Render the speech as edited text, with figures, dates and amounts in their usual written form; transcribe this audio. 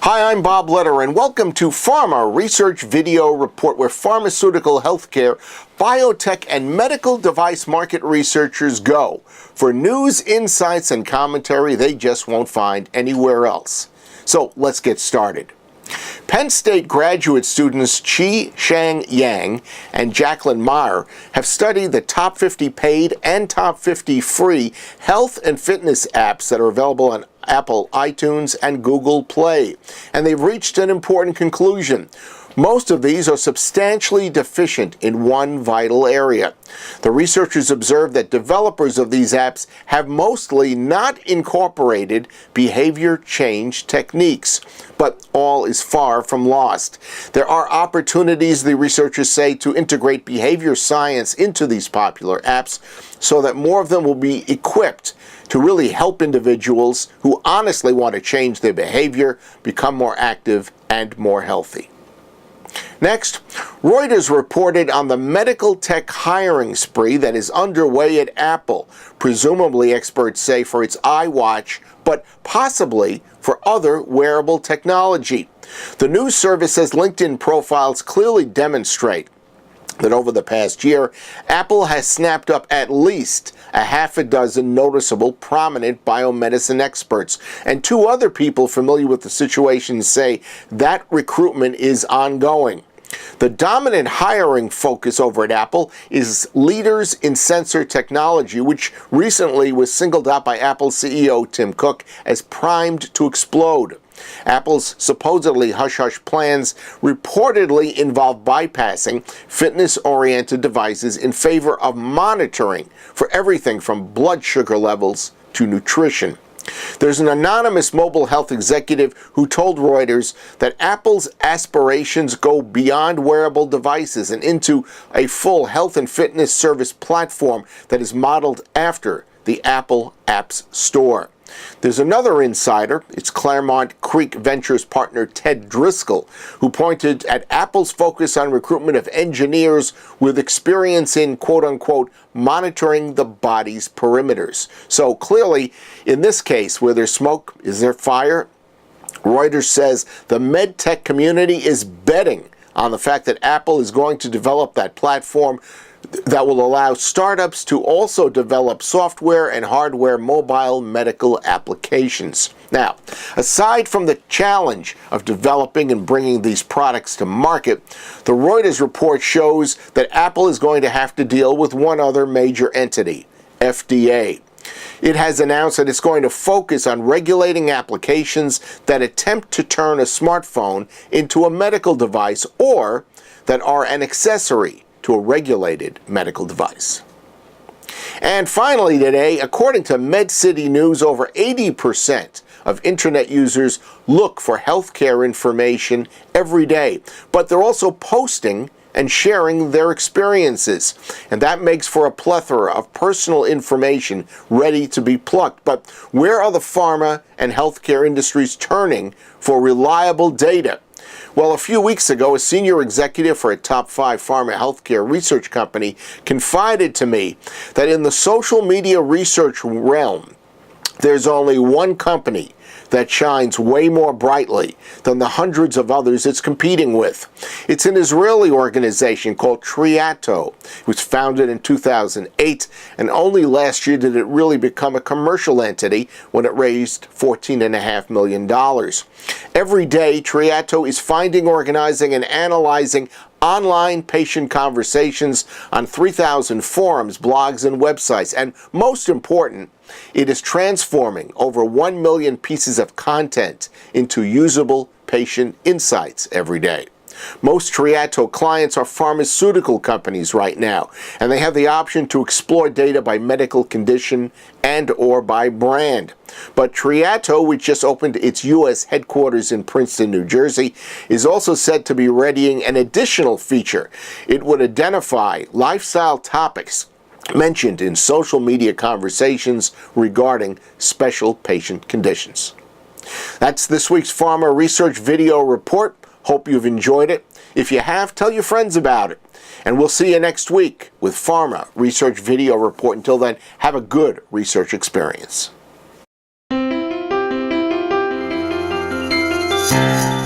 Hi, I'm Bob Letter, and welcome to Pharma Research Video Report, where pharmaceutical, healthcare, biotech, and medical device market researchers go for news, insights, and commentary they just won't find anywhere else. So let's get started. Penn State graduate students Chi Shang Yang and Jacqueline Meyer have studied the top 50 paid and top 50 free health and fitness apps that are available on Apple iTunes and Google Play, and they've reached an important conclusion. Most of these are substantially deficient in one vital area. The researchers observed that developers of these apps have mostly not incorporated behavior change techniques, but all is far from lost. There are opportunities, the researchers say, to integrate behavior science into these popular apps so that more of them will be equipped to really help individuals who honestly want to change their behavior, become more active, and more healthy. Next, Reuters reported on the medical tech hiring spree that is underway at Apple, presumably experts say for its iWatch, but possibly for other wearable technology. The news service says LinkedIn profiles clearly demonstrate that over the past year, Apple has snapped up at least a half a dozen noticeable prominent biomedicine experts, and two other people familiar with the situation say that recruitment is ongoing. The dominant hiring focus over at Apple is leaders in sensor technology, which recently was singled out by Apple CEO Tim Cook as primed to explode. Apple's supposedly hush-hush plans reportedly involve bypassing fitness-oriented devices in favor of monitoring for everything from blood sugar levels to nutrition. There's an anonymous mobile health executive who told Reuters that Apple's aspirations go beyond wearable devices and into a full health and fitness service platform that is modeled after the Apple Apps Store. There's another insider, it's Claremont Creek Ventures partner Ted Driscoll, who pointed at Apple's focus on recruitment of engineers with experience in, quote-unquote, monitoring the body's perimeters. So clearly, in this case, where there's smoke, is there fire? Reuters says the med tech community is betting on the fact that Apple is going to develop that platform that will allow startups to also develop software and hardware mobile medical applications. Now, aside from the challenge of developing and bringing these products to market, the Reuters report shows that Apple is going to have to deal with one other major entity, FDA. It has announced that it's going to focus on regulating applications that attempt to turn a smartphone into a medical device or that are an accessory to a regulated medical device. And finally today, according to MedCity News, over 80% of internet users look for healthcare information every day, but they're also posting and sharing their experiences. And that makes for a plethora of personal information ready to be plucked. But where are the pharma and healthcare industries turning for reliable data? Well, a few weeks ago, a senior executive for a top 5 pharma healthcare research company confided to me that in the social media research realm, there's only one company that shines way more brightly than the hundreds of others it's competing with. It's an Israeli organization called Treato. It was founded in 2008, and only last year did it really become a commercial entity when it raised $14.5 million. Every day, Treato is finding, organizing, and analyzing online patient conversations on 3,000 forums, blogs, and websites. And most important, it is transforming over 1 million pieces of content into usable patient insights every day. Most Treato clients are pharmaceutical companies right now, and they have the option to explore data by medical condition and or by brand. But Treato, which just opened its U.S. headquarters in Princeton, New Jersey, is also said to be readying an additional feature. It would identify lifestyle topics mentioned in social media conversations regarding special patient conditions. That's this week's Pharma Research Video Report. Hope you've enjoyed it. If you have, tell your friends about it. And we'll see you next week with Pharma Research Video Report. Until then, have a good research experience. you.